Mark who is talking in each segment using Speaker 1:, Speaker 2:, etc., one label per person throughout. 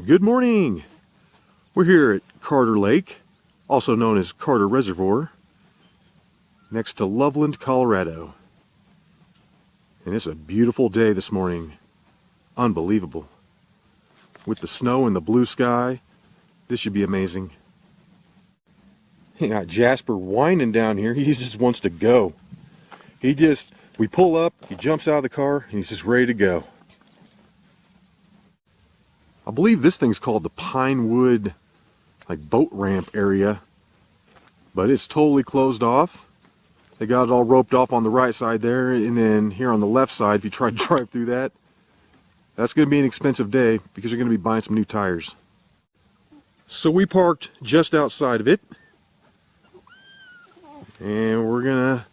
Speaker 1: Good morning! We're here at Carter Lake, also known as Carter Reservoir, next to Loveland, Colorado. And it's a beautiful day this morning. Unbelievable. With the snow and the blue sky, this should be amazing. You got Jasper whining down here. He just wants to go. We pull up, he jumps out of the car, and he's just ready to go. I believe this thing's called the Pinewood boat ramp area, but it's totally closed off. They got it all roped off on the right side there, and then here on the left side, if you try to drive through that, that's going to be an expensive day because you're going to be buying some new tires. So we parked just outside of it, and we're going to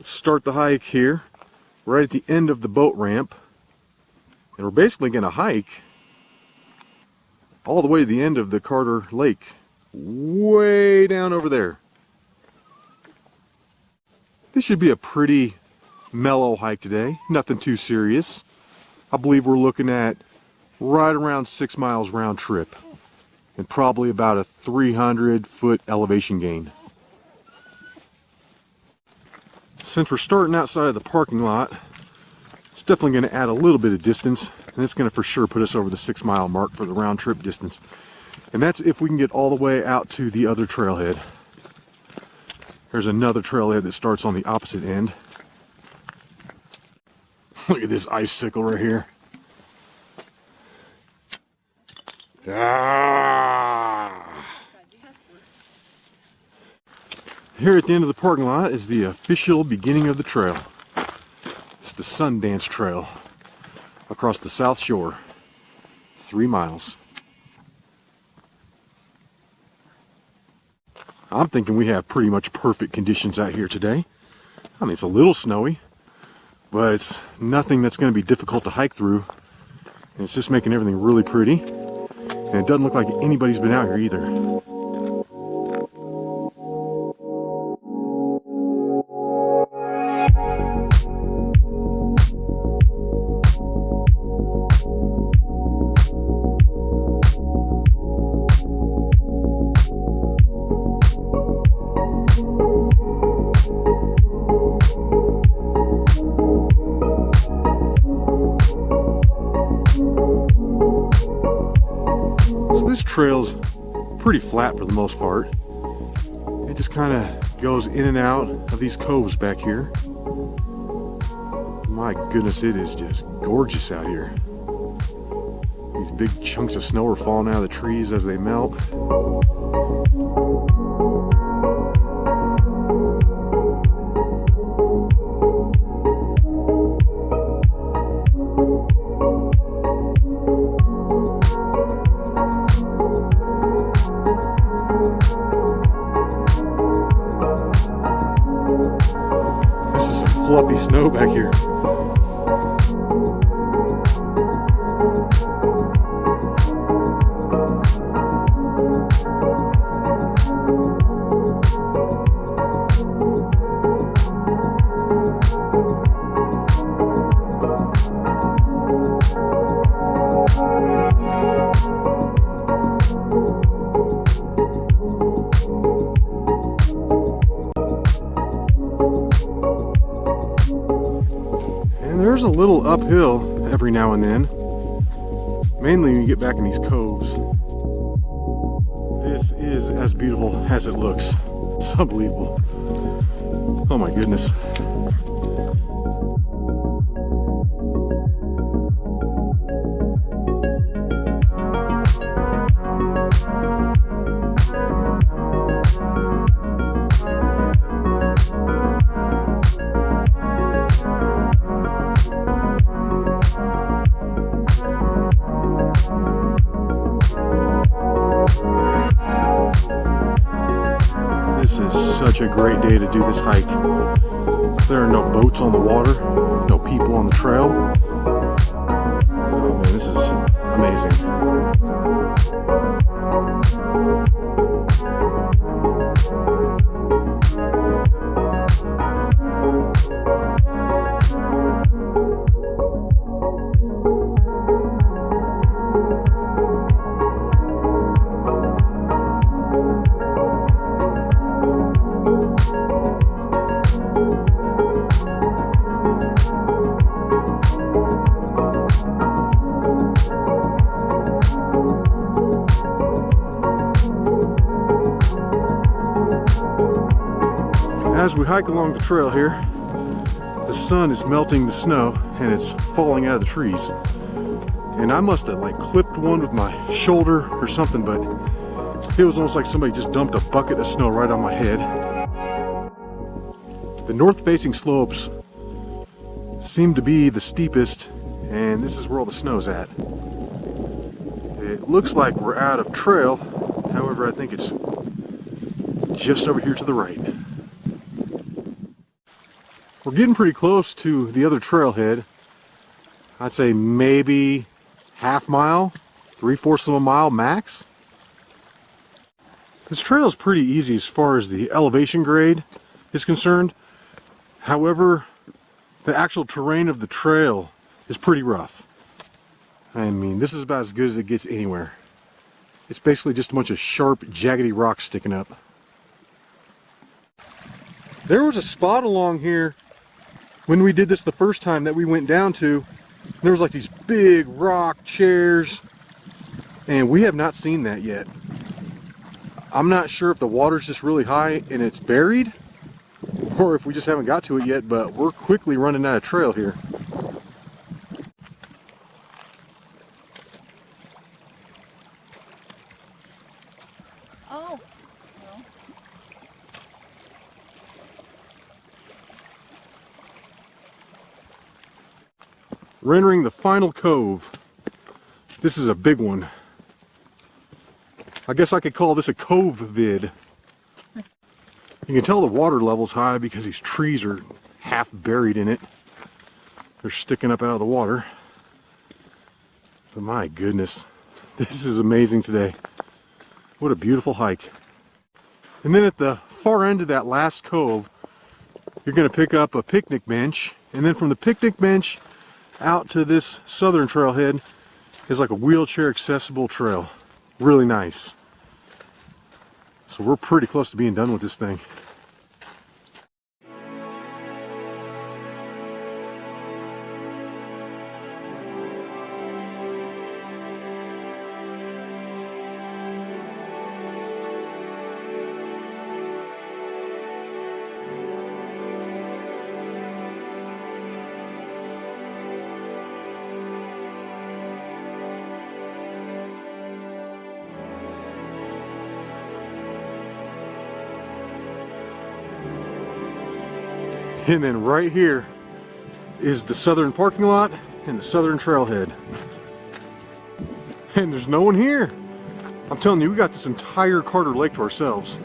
Speaker 1: start the hike here, right at the end of the boat ramp, and we're basically going to hike all the way to the end of the Carter Lake, way down over there. This should be a pretty mellow hike today, nothing too serious. I believe we're looking at right around 6 miles round trip and probably about a 300-foot elevation gain. Since we're starting outside of the parking lot, it's definitely going to add a little bit of distance, and it's going to for sure put us over the 6 mile mark for the round trip distance. And that's if we can get all the way out to the other trailhead. There's another trailhead that starts on the opposite end. Look at this icicle right here. Here at the end of the parking lot is the official beginning of the trail. It's the Sundance Trail across the South Shore, 3 miles. I'm thinking we have pretty much perfect conditions out here today. I mean, it's a little snowy, but it's nothing that's going to be difficult to hike through. And it's just making everything really pretty. And it doesn't look like anybody's been out here either. This trail's pretty flat for the most part. It just kind of goes in and out of these coves back here. My goodness, it is just gorgeous out here. These big chunks of snow are falling out of the trees as they melt. Fluffy snow back here. There's a little uphill every now and then, mainly when you get back in these coves. This is as beautiful as it looks. It's unbelievable. Oh my goodness. This is such a great day to do this hike. There are no boats on the water, no people on the trail. Oh man, this is amazing. As we hike along the trail here, the sun is melting the snow and it's falling out of the trees. And I must have like clipped one with my shoulder or something, but it was almost like somebody just dumped a bucket of snow right on my head. The north-facing slopes seem to be the steepest, and this is where all the snow's at. It looks like we're out of trail, however I think it's just over here to the right. We're getting pretty close to the other trailhead. I'd say maybe half mile, 3/4 of a mile max. This trail is pretty easy as far as the elevation grade is concerned. However, the actual terrain of the trail is pretty rough. I mean, this is about as good as it gets anywhere. It's basically just a bunch of sharp, jaggedy rocks sticking up. There was a spot along here when we did this the first time that we went down to. There was like these big rock chairs, and we have not seen that yet. I'm not sure if the water's just really high and it's buried, or if we just haven't got to it yet, but we're quickly running out of trail here.
Speaker 2: Oh, well.
Speaker 1: We're entering the final cove. This is a big one. I guess I could call this a cove vid. You can tell the water level's high because these trees are half buried in it. They're sticking up out of the water. But my goodness, this is amazing today. What a beautiful hike. And then at the far end of that last cove, you're going to pick up a picnic bench. And then from the picnic bench out to this southern trailhead is like a wheelchair accessible trail. Really nice. So we're pretty close to being done with this thing. And then right here is the southern parking lot and the southern trailhead. And there's no one here. I'm telling you, we got this entire Carter Lake to ourselves.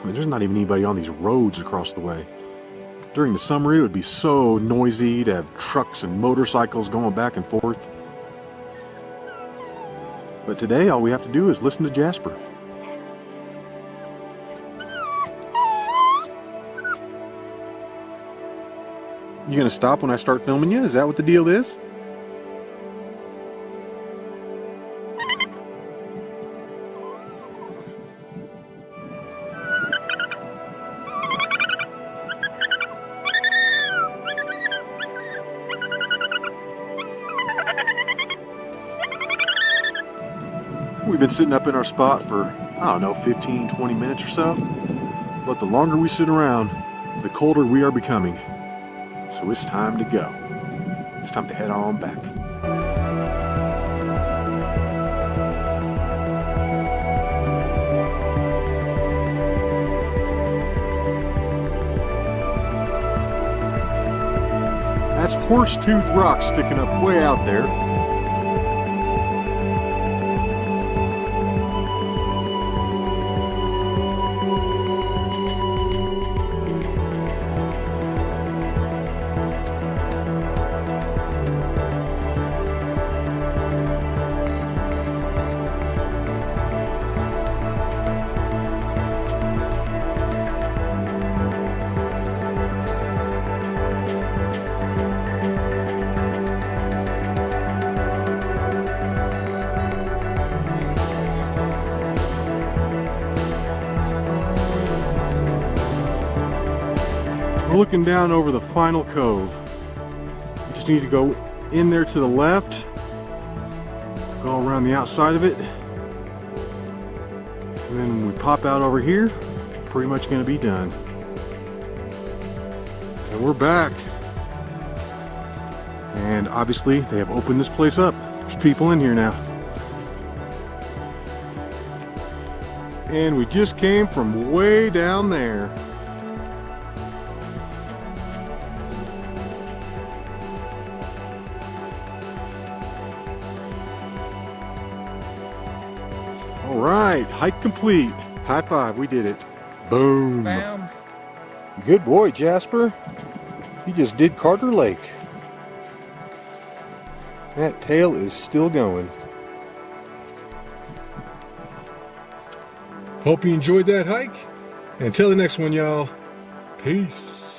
Speaker 1: I mean, there's not even anybody on these roads across the way. During the summer, it would be so noisy to have trucks and motorcycles going back and forth. But today, all we have to do is listen to Jasper. You gonna stop when I start filming you? Is that what the deal is? We've been sitting up in our spot for, I don't know, 15, 20 minutes or so. But the longer we sit around, the colder we are becoming. So it's time to go. It's time to head on back. That's Horsetooth Rock sticking up way out there. We're looking down over the final cove. We just need to go in there to the left, go around the outside of it, and then when we pop out over here, pretty much going to be done. And we're back. And obviously they have opened this place up. There's people in here now. And we just came from way down there. All right, hike complete. High five, we did it. Boom.
Speaker 2: Bam.
Speaker 1: Good boy, Jasper. You just did Carter Lake. That tail is still going. Hope you enjoyed that hike. And until the next one, y'all. Peace.